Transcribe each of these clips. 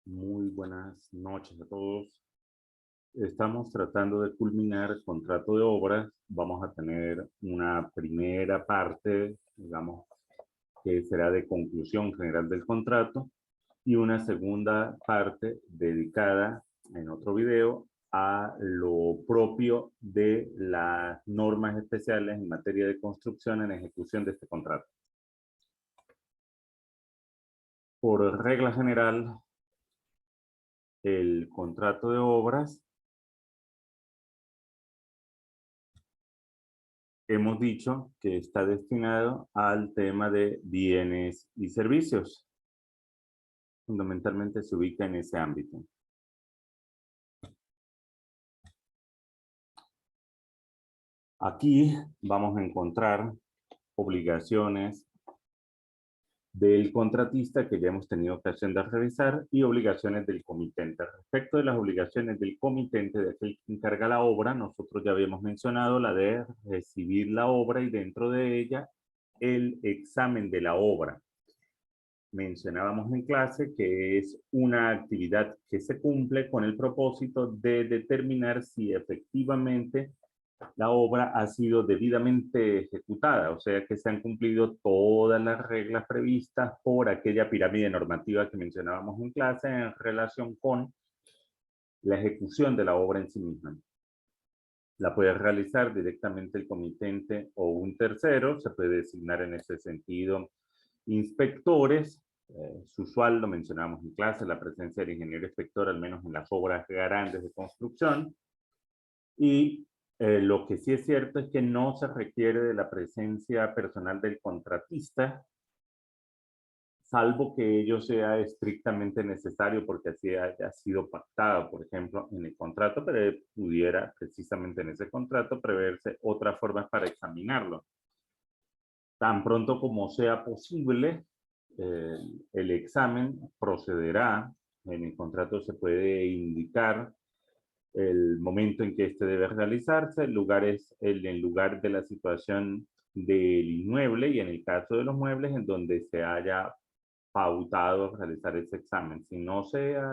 Muy buenas noches a todos. Estamos tratando de culminar el contrato de obras. Vamos a tener una primera parte, digamos, que será de conclusión general del contrato y una segunda parte dedicada en otro video a lo propio de las normas especiales en materia de construcción en ejecución de este contrato. Por regla general, el contrato de obras hemos dicho que está destinado al tema de bienes y servicios. Fundamentalmente se ubica en ese ámbito. Aquí vamos a encontrar obligaciones del contratista que ya hemos tenido ocasión de revisar y obligaciones del comitente. Respecto de las obligaciones del comitente, de aquel que encarga la obra, nosotros ya habíamos mencionado la de recibir la obra y dentro de ella el examen de la obra. Mencionábamos en clase que es una actividad que se cumple con el propósito de determinar si efectivamente la obra ha sido debidamente ejecutada, o sea que se han cumplido todas las reglas previstas por aquella pirámide normativa que mencionábamos en clase en relación con la ejecución de la obra en sí misma. La puede realizar directamente el comitente o un tercero, se puede designar en ese sentido inspectores. Es usual, lo mencionamos en clase, la presencia del ingeniero inspector, al menos en las obras grandes de construcción. Y lo que sí es cierto es que no se requiere de la presencia personal del contratista, salvo que ello sea estrictamente necesario porque así haya sido pactado, por ejemplo, en el contrato, pero pudiera precisamente en ese contrato preverse otras formas para examinarlo. Tan pronto como sea posible, el examen procederá. En el contrato se puede indicar el momento en que este debe realizarse, el lugar es el lugar de la situación del inmueble y en el caso de los muebles en donde se haya pautado realizar ese examen. Si no se ha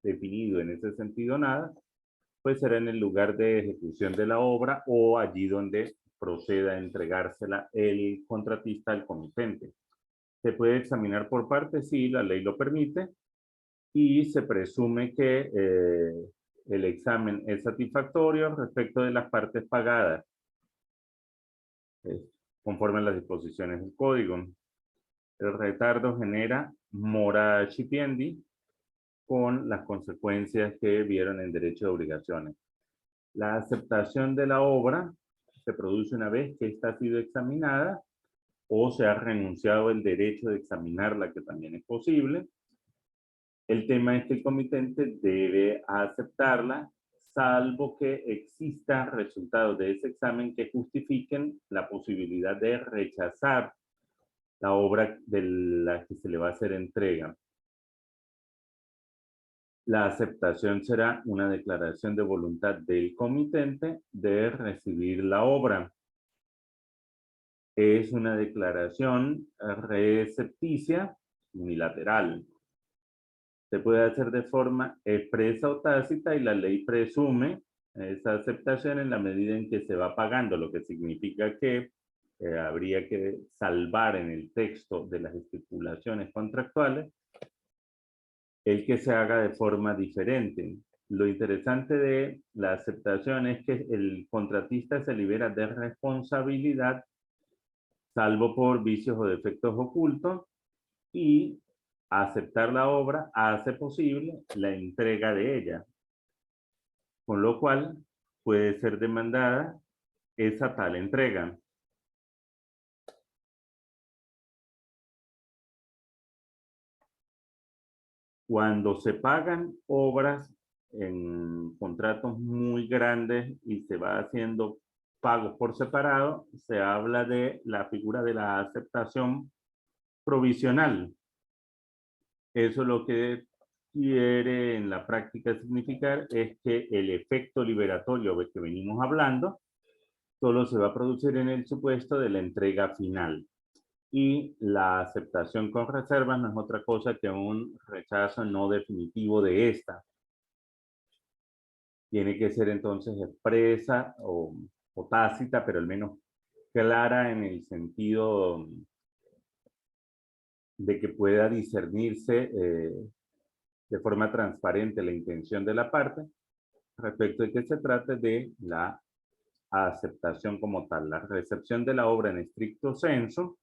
definido en ese sentido nada, pues será en el lugar de ejecución de la obra o allí donde proceda a entregársela el contratista al comitente. Se puede examinar por partes si la ley lo permite y se presume que el examen es satisfactorio respecto de las partes pagadas, conforme a las disposiciones del código. El retardo genera mora scipiendi con las consecuencias que vieron en derecho de obligaciones. La aceptación de la obra se produce una vez que ésta ha sido examinada o se ha renunciado el derecho de examinarla, que también es posible. El tema es que el comitente debe aceptarla, salvo que existan resultados de ese examen que justifiquen la posibilidad de rechazar la obra de la que se le va a hacer entrega. La aceptación será una declaración de voluntad del comitente de recibir la obra. Es una declaración recepticia unilateral. Se puede hacer de forma expresa o tácita y la ley presume esa aceptación en la medida en que se va pagando, lo que significa que habría que salvar en el texto de las estipulaciones contractuales el que se haga de forma diferente. Lo interesante de la aceptación es que el contratista se libera de responsabilidad, salvo por vicios o defectos ocultos, y aceptar la obra hace posible la entrega de ella, con lo cual puede ser demandada esa tal entrega. Cuando se pagan obras en contratos muy grandes y se va haciendo pagos por separado, se habla de la figura de la aceptación provisional. Eso lo que quiere en la práctica significar es que el efecto liberatorio del que venimos hablando solo se va a producir en el supuesto de la entrega final. Y la aceptación con reservas no es otra cosa que un rechazo no definitivo de esta. Tiene que ser entonces expresa o tácita, pero al menos clara en el sentido de que pueda discernirse de forma transparente la intención de la parte respecto de que se trate de la aceptación como tal. La recepción de la obra en estricto senso,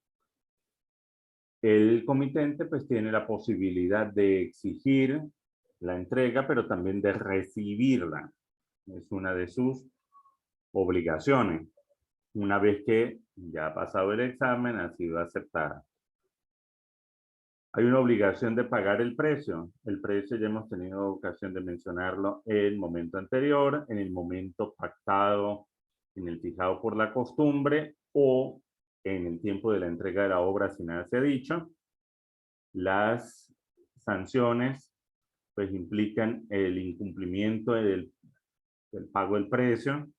el comitente pues tiene la posibilidad de exigir la entrega, pero también de recibirla. Es una de sus obligaciones, una vez que ya ha pasado el examen, ha sido aceptada. Hay una obligación de pagar el precio. El precio ya hemos tenido ocasión de mencionarlo en el momento anterior, en el momento pactado, en el fijado por la costumbre o en el tiempo de la entrega de la obra, si nada se ha dicho. Las sanciones pues implican el incumplimiento del pago del precio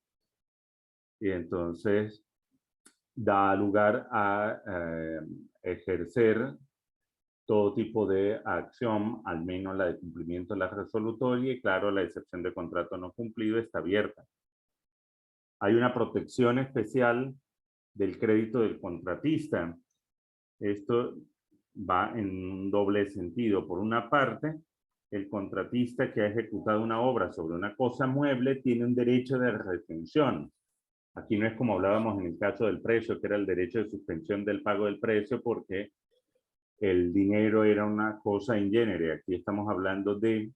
y entonces da lugar a ejercer todo tipo de acción, al menos la de cumplimiento de la resolutoria, y claro, la excepción de contrato no cumplido está abierta. Hay una protección especial del crédito del contratista. Esto va en un doble sentido. Por una parte, el contratista que ha ejecutado una obra sobre una cosa mueble tiene un derecho de retención. Aquí no es como hablábamos en el caso del precio, que era el derecho de suspensión del pago del precio porque el dinero era una cosa in genere. Aquí estamos hablando de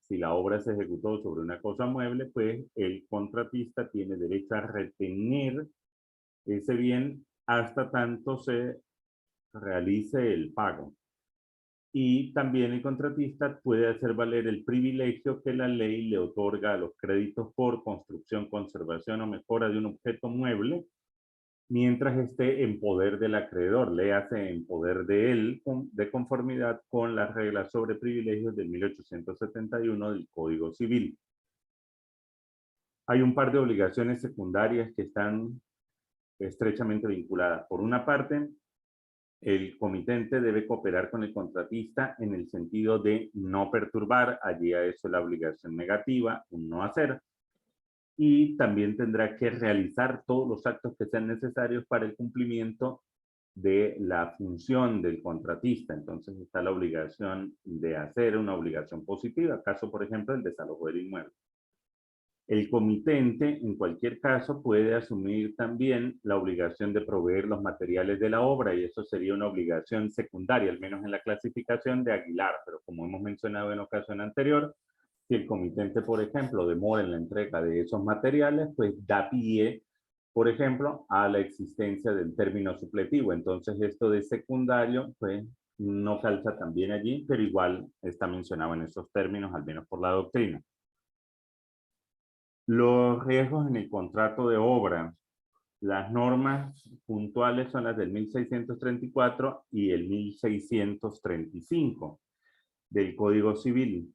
si la obra se ejecutó sobre una cosa mueble, pues el contratista tiene derecho a retener ese bien hasta tanto se realice el pago. Y también el contratista puede hacer valer el privilegio que la ley le otorga a los créditos por construcción, conservación o mejora de un objeto mueble mientras esté en poder del acreedor, le hace en poder de él, de conformidad con las reglas sobre privilegios del 1871 del Código Civil. Hay un par de obligaciones secundarias que están estrechamente vinculadas. Por una parte, el comitente debe cooperar con el contratista en el sentido de no perturbar, allí a eso la obligación negativa, un no hacer, y también tendrá que realizar todos los actos que sean necesarios para el cumplimiento de la función del contratista. Entonces está la obligación de hacer una obligación positiva, caso por ejemplo el desalojo del inmueble. El comitente en cualquier caso puede asumir también la obligación de proveer los materiales de la obra y eso sería una obligación secundaria, al menos en la clasificación de Aguilar, pero como hemos mencionado en ocasión anterior, si el comitente, por ejemplo, demora en la entrega de esos materiales, pues da pie, por ejemplo, a la existencia del término supletivo. Entonces, esto de secundario, pues, no calza también allí, pero igual está mencionado en esos términos, al menos por la doctrina. Los riesgos en el contrato de obra. Las normas puntuales son las del 1634 y el 1635 del Código Civil.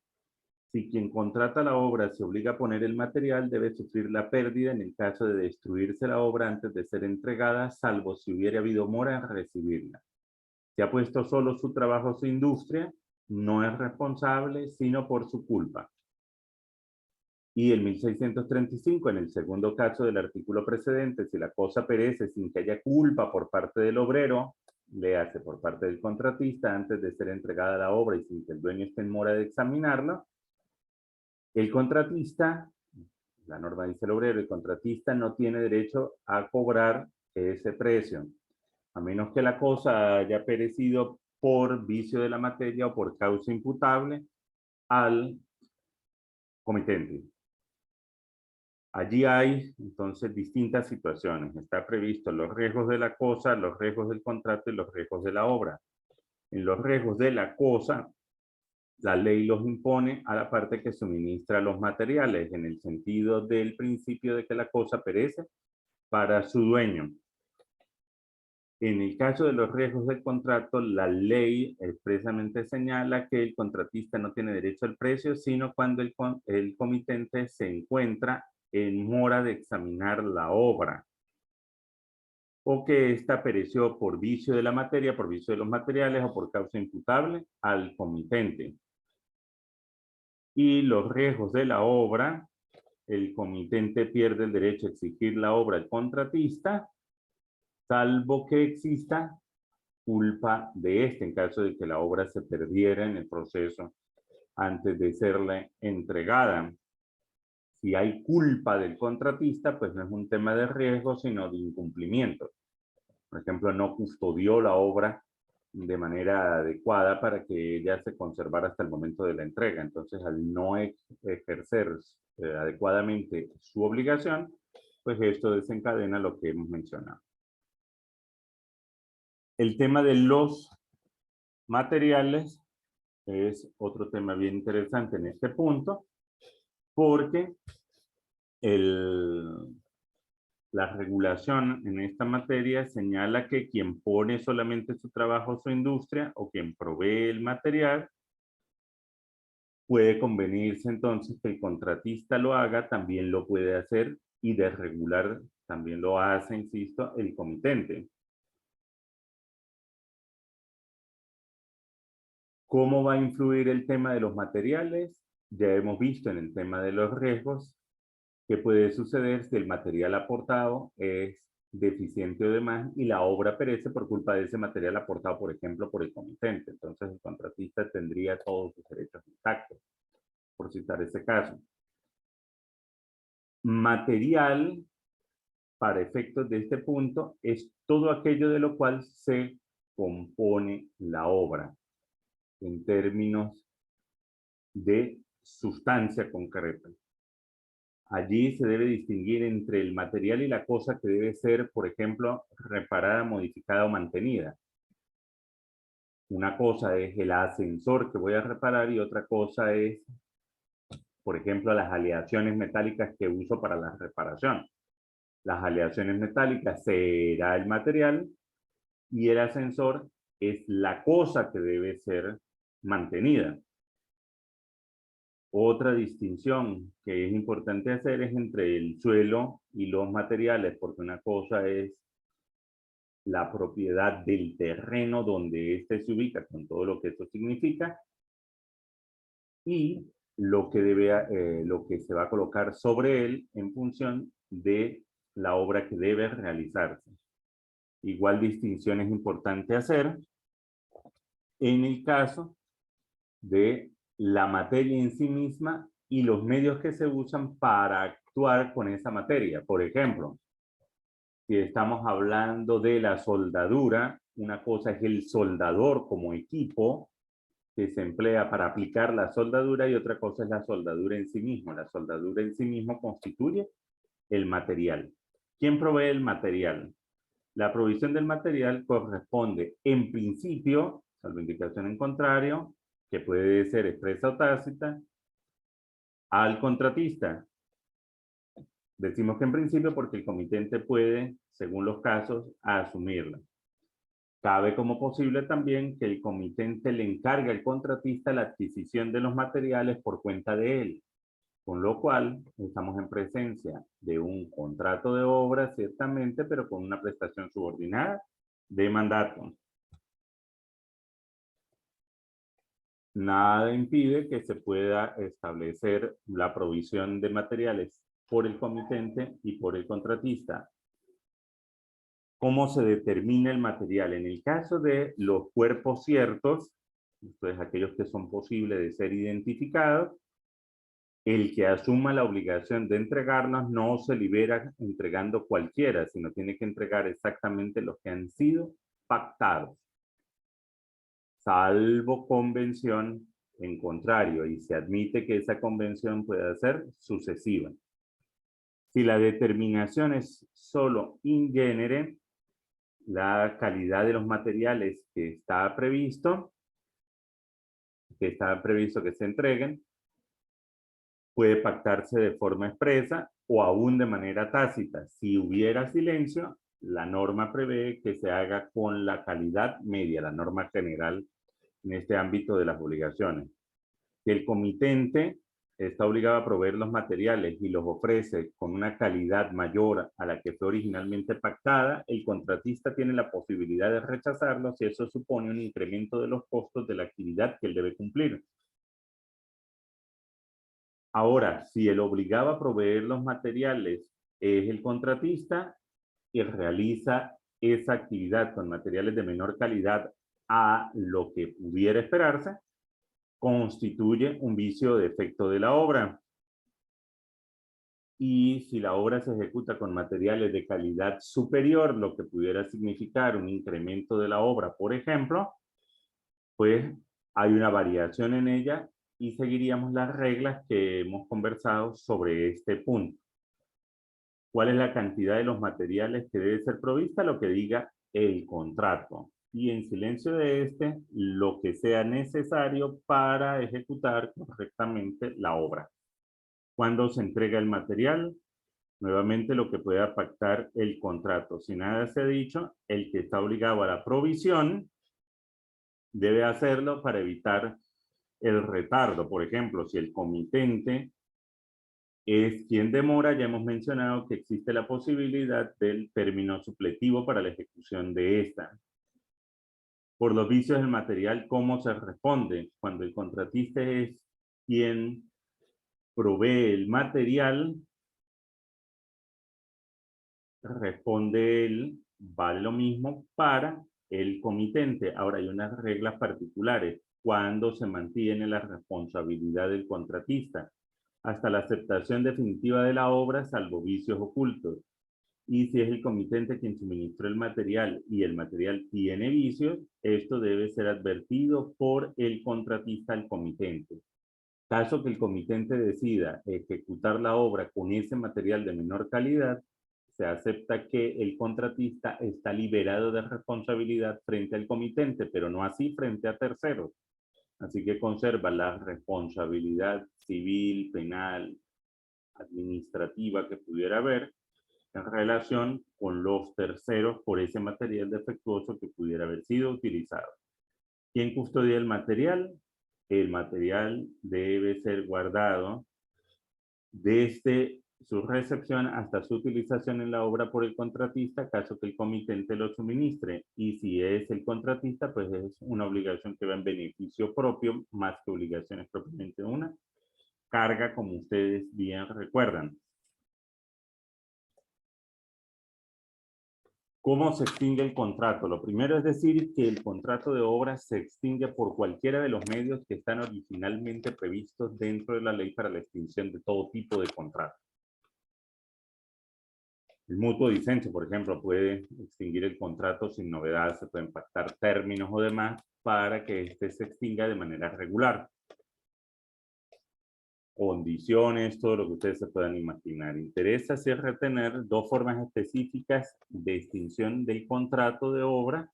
Si quien contrata la obra se obliga a poner el material, debe sufrir la pérdida en el caso de destruirse la obra antes de ser entregada, salvo si hubiera habido mora en recibirla. Si ha puesto solo su trabajo o su industria, no es responsable, sino por su culpa. Y el 1635, en el segundo caso del artículo precedente, si la cosa perece sin que haya culpa por parte del obrero, le hace por parte del contratista antes de ser entregada la obra y sin que el dueño esté en mora de examinarla, el contratista, la norma dice el obrero, el contratista no tiene derecho a cobrar ese precio, a menos que la cosa haya perecido por vicio de la materia o por causa imputable al comitente. Allí hay entonces distintas situaciones. Está previsto los riesgos de la cosa, los riesgos del contrato y los riesgos de la obra. En los riesgos de la cosa, la ley los impone a la parte que suministra los materiales, en el sentido del principio de que la cosa perece para su dueño. En el caso de los riesgos del contrato, la ley expresamente señala que el contratista no tiene derecho al precio, sino cuando el comitente se encuentra en mora de examinar la obra. o que ésta pereció por vicio de la materia, por vicio de los materiales o por causa imputable al comitente. Y los riesgos de la obra, el comitente pierde el derecho a exigir la obra al contratista, salvo que exista culpa de este, en caso de que la obra se perdiera en el proceso antes de serle entregada. Si hay culpa del contratista, pues no es un tema de riesgo, sino de incumplimiento. Por ejemplo, no custodió la obra de manera adecuada para que ella se conservara hasta el momento de la entrega. Entonces, al no ejercer adecuadamente su obligación, pues esto desencadena lo que hemos mencionado. El tema de los materiales es otro tema bien interesante en este punto, porque la regulación en esta materia señala que quien pone solamente su trabajo o su industria o quien provee el material puede convenirse entonces que el contratista lo haga, también lo puede hacer y de regular también lo hace, insisto, el comitente. ¿Cómo va a influir el tema de los materiales? Ya hemos visto en el tema de los riesgos qué puede suceder si el material aportado es deficiente o demás y la obra perece por culpa de ese material aportado, por ejemplo, por el comitente. Entonces el contratista tendría todos sus derechos intactos, por citar ese caso. Material, para efectos de este punto, es todo aquello de lo cual se compone la obra en términos de sustancia concreta. Allí se debe distinguir entre el material y la cosa que debe ser, por ejemplo, reparada, modificada o mantenida. Una cosa es el ascensor que voy a reparar y otra cosa es, por ejemplo, las aleaciones metálicas que uso para la reparación. Las aleaciones metálicas será el material y el ascensor es la cosa que debe ser mantenida. Otra distinción que es importante hacer es entre el suelo y los materiales, porque una cosa es la propiedad del terreno donde éste se ubica, con todo lo que eso significa, y lo que se va a colocar sobre él en función de la obra que debe realizarse. Igual distinción es importante hacer en el caso de la materia en sí misma y los medios que se usan para actuar con esa materia. Por ejemplo, si estamos hablando de la soldadura, una cosa es el soldador como equipo que se emplea para aplicar la soldadura y otra cosa es la soldadura en sí mismo. La soldadura en sí mismo constituye el material. ¿Quién provee el material? La provisión del material corresponde en principio, salvo indicación en contrario, que puede ser expresa o tácita, al contratista. Decimos que en principio porque el comitente puede, según los casos, asumirla. Cabe como posible también que el comitente le encargue al contratista la adquisición de los materiales por cuenta de él, con lo cual estamos en presencia de un contrato de obra, ciertamente, pero con una prestación subordinada de mandato. Nada impide que se pueda establecer la provisión de materiales por el comitente y por el contratista. ¿Cómo se determina el material? En el caso de los cuerpos ciertos, entonces aquellos que son posibles de ser identificados, el que asuma la obligación de entregarlos no se libera entregando cualquiera, sino tiene que entregar exactamente los que han sido pactados, salvo convención en contrario, y se admite que esa convención pueda ser sucesiva. Si la determinación es solo in genere, la calidad de los materiales que está previsto que se entreguen, puede pactarse de forma expresa o aún de manera tácita. Si hubiera silencio, la norma prevé que se haga con la calidad media, la norma general en este ámbito de las obligaciones. Que el comitente está obligado a proveer los materiales y los ofrece con una calidad mayor a la que fue originalmente pactada, el contratista tiene la posibilidad de rechazarlo si eso supone un incremento de los costos de la actividad que él debe cumplir. Ahora, si el obligado a proveer los materiales es el contratista y realiza esa actividad con materiales de menor calidad a lo que pudiera esperarse, constituye un vicio de defecto de la obra. Y si la obra se ejecuta con materiales de calidad superior, lo que pudiera significar un incremento de la obra, por ejemplo, pues hay una variación en ella y seguiríamos las reglas que hemos conversado sobre este punto. ¿Cuál es la cantidad de los materiales que debe ser provista? Lo que diga el contrato. Y en silencio de este, lo que sea necesario para ejecutar correctamente la obra. ¿Cuándo se entrega el material? Nuevamente lo que pueda pactar el contrato. Si nada se ha dicho, el que está obligado a la provisión debe hacerlo para evitar el retardo. Por ejemplo, si el comitente es quien demora, ya hemos mencionado que existe la posibilidad del término supletivo para la ejecución de esta. Por los vicios del material, ¿cómo se responde? Cuando el contratista es quien provee el material, responde él, vale lo mismo para el comitente. Ahora hay unas reglas particulares. Cuando se mantiene la responsabilidad del contratista hasta la aceptación definitiva de la obra, salvo vicios ocultos. Y si es el comitente quien suministró el material y el material tiene vicios, esto debe ser advertido por el contratista al comitente. Caso que el comitente decida ejecutar la obra con ese material de menor calidad, se acepta que el contratista está liberado de responsabilidad frente al comitente, pero no así frente a terceros. Así que conserva la responsabilidad civil, penal, administrativa que pudiera haber en relación con los terceros por ese material defectuoso que pudiera haber sido utilizado. ¿Quién custodia el material? El material debe ser guardado desde su recepción hasta su utilización en la obra por el contratista, caso que el comitente lo suministre. Y si es el contratista, pues es una obligación que va en beneficio propio, más que obligaciones propiamente una carga, como ustedes bien recuerdan. ¿Cómo se extingue el contrato? Lo primero es decir que el contrato de obra se extingue por cualquiera de los medios que están originalmente previstos dentro de la ley para la extinción de todo tipo de contrato. El mutuo disenso, por ejemplo, puede extinguir el contrato sin novedad, se pueden pactar términos o demás para que éste se extinga de manera regular. Condiciones, todo lo que ustedes se puedan imaginar. Interesa así retener dos formas específicas de extinción del contrato de obra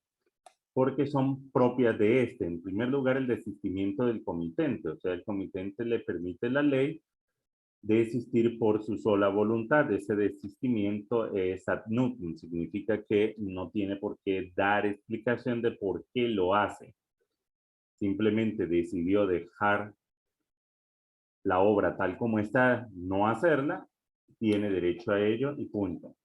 porque son propias de este. En primer lugar, el desistimiento del comitente. O sea, el comitente le permite la ley desistir por su sola voluntad. Ese desistimiento es ad nutum, significa que no tiene por qué dar explicación de por qué lo hace. Simplemente decidió dejar la obra tal como está, no hacerla, tiene derecho a ello y punto.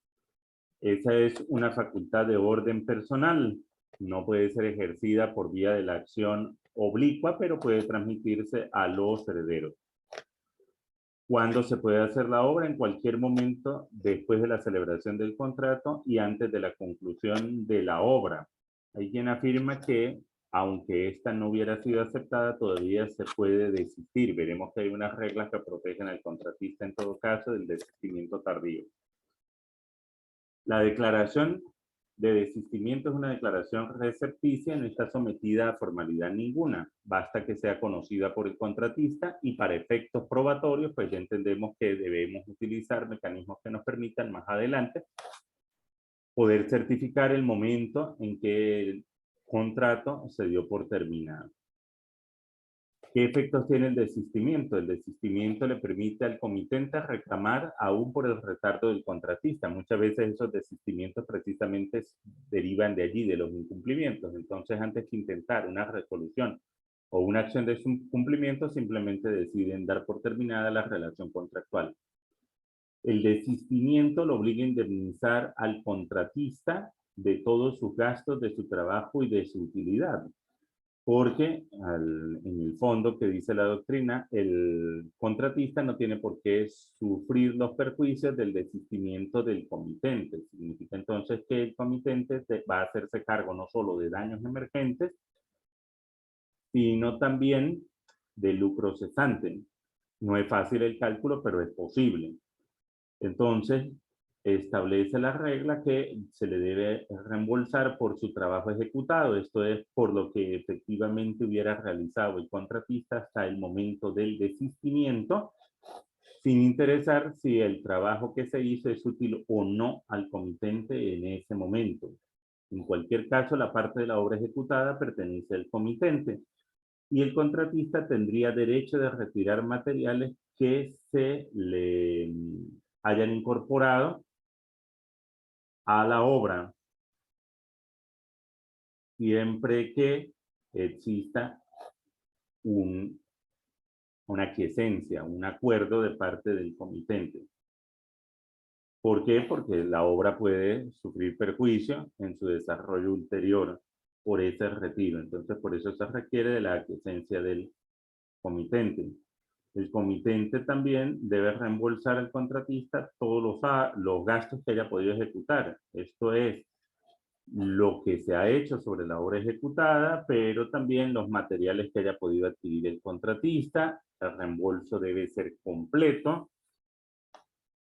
Esa es una facultad de orden personal. No puede ser ejercida por vía de la acción oblicua, pero puede transmitirse a los herederos. ¿Cuándo se puede hacer la obra? En cualquier momento después de la celebración del contrato y antes de la conclusión de la obra. Hay quien afirma que, aunque esta no hubiera sido aceptada, todavía se puede desistir. Veremos que hay unas reglas que protegen al contratista en todo caso del desistimiento tardío. La declaración de desistimiento es una declaración recepticia, no está sometida a formalidad ninguna. Basta que sea conocida por el contratista y para efectos probatorios, pues ya entendemos que debemos utilizar mecanismos que nos permitan más adelante poder certificar el momento en que el contrato se dio por terminado. ¿Qué efectos tiene el desistimiento? El desistimiento le permite al comitente reclamar aún por el retardo del contratista. Muchas veces esos desistimientos precisamente derivan de allí, de los incumplimientos. Entonces, antes que intentar una resolución o una acción de cumplimiento, simplemente deciden dar por terminada la relación contractual. El desistimiento lo obliga a indemnizar al contratista de todos sus gastos, de su trabajo y de su utilidad. Porque en el fondo que dice la doctrina, el contratista no tiene por qué sufrir los perjuicios del desistimiento del comitente. Significa entonces que el comitente va a hacerse cargo no solo de daños emergentes, sino también de lucro cesante. No es fácil el cálculo, pero es posible. Entonces, establece la regla que se le debe reembolsar por su trabajo ejecutado. Esto es por lo que efectivamente hubiera realizado el contratista hasta el momento del desistimiento, sin interesar si el trabajo que se hizo es útil o no al comitente en ese momento. En cualquier caso, la parte de la obra ejecutada pertenece al comitente y el contratista tendría derecho de retirar materiales que se le hayan incorporado a la obra, siempre que exista una aquiescencia, un acuerdo de parte del comitente. ¿Por qué? Porque la obra puede sufrir perjuicio en su desarrollo ulterior por ese retiro. Entonces, por eso se requiere de la aquiescencia del comitente. El comitente también debe reembolsar al contratista todos los gastos que haya podido ejecutar. Esto es lo que se ha hecho sobre la obra ejecutada, pero también los materiales que haya podido adquirir el contratista. El reembolso debe ser completo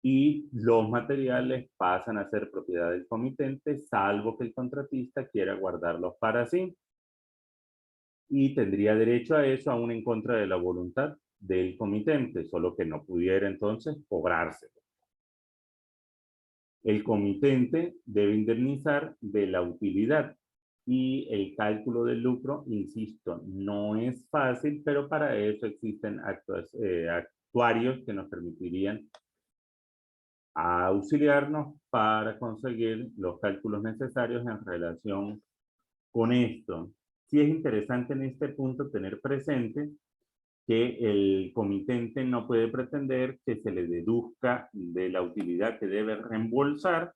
y los materiales pasan a ser propiedad del comitente, salvo que el contratista quiera guardarlos para sí. Y tendría derecho a eso aún en contra de la voluntad del comitente, solo que no pudiera entonces cobrárselo. El comitente debe indemnizar de la utilidad y el cálculo del lucro, insisto, no es fácil, pero para eso existen actuarios que nos permitirían auxiliarnos para conseguir los cálculos necesarios en relación con esto. Sí es interesante en este punto tener presente que el comitente no puede pretender que se le deduzca de la utilidad que debe reembolsar,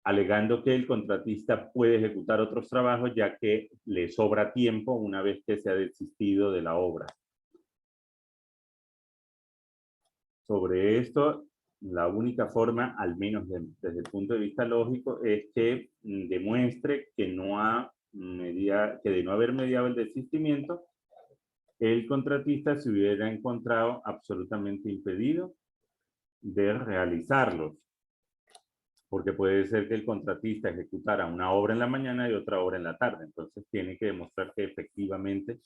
alegando que el contratista puede ejecutar otros trabajos ya que le sobra tiempo una vez que se ha desistido de la obra. Sobre esto, la única forma, al menos desde el punto de vista lógico, es que demuestre que de no haber mediado el desistimiento, el contratista se hubiera encontrado absolutamente impedido de realizarlos. Porque puede ser que el contratista ejecutara una obra en la mañana y otra obra en la tarde. Entonces tiene que demostrar que efectivamente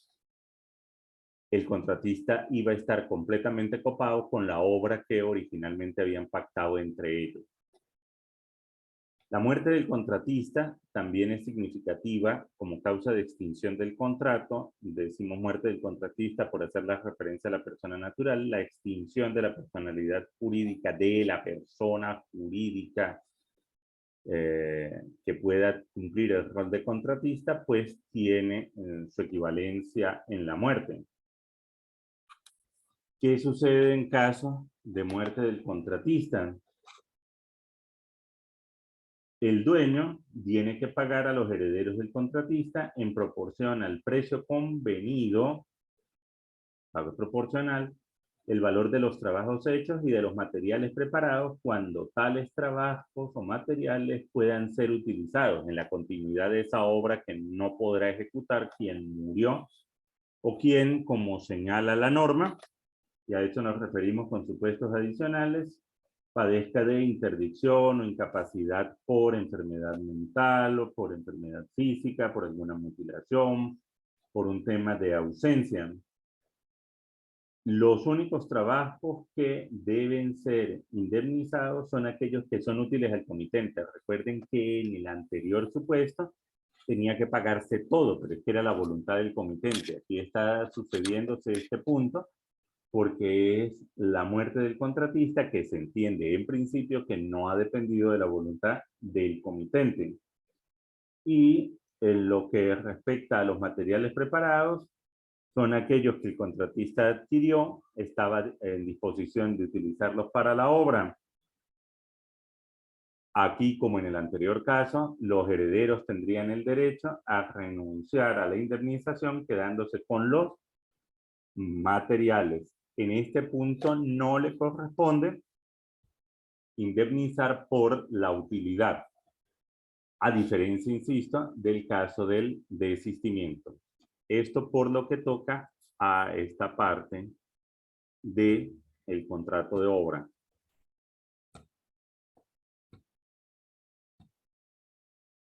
el contratista iba a estar completamente copado con la obra que originalmente habían pactado entre ellos. La muerte del contratista también es significativa como causa de extinción del contrato. Decimos muerte del contratista por hacer la referencia a la persona natural, la extinción de la personalidad jurídica de la persona jurídica que pueda cumplir el rol de contratista, pues tiene su equivalencia en la muerte. ¿Qué sucede en caso de muerte del contratista? El dueño tiene que pagar a los herederos del contratista en proporción al precio convenido, pago proporcional, el valor de los trabajos hechos y de los materiales preparados cuando tales trabajos o materiales puedan ser utilizados en la continuidad de esa obra que no podrá ejecutar quien murió o quien, como señala la norma, y a esto nos referimos con supuestos adicionales, padezca de interdicción o incapacidad por enfermedad mental o por enfermedad física, por alguna mutilación, por un tema de ausencia. Los únicos trabajos que deben ser indemnizados son aquellos que son útiles al comitente. Recuerden que en el anterior supuesto tenía que pagarse todo, pero es que era la voluntad del comitente. Aquí está sucediéndose este punto porque es la muerte del contratista que se entiende en principio que no ha dependido de la voluntad del comitente. Y en lo que respecta a los materiales preparados, son aquellos que el contratista adquirió, estaba en disposición de utilizarlos para la obra. Aquí, como en el anterior caso, los herederos tendrían el derecho a renunciar a la indemnización quedándose con los materiales. En este punto no le corresponde indemnizar por la utilidad, a diferencia, insisto, del caso del desistimiento. Esto por lo que toca a esta parte del contrato de obra.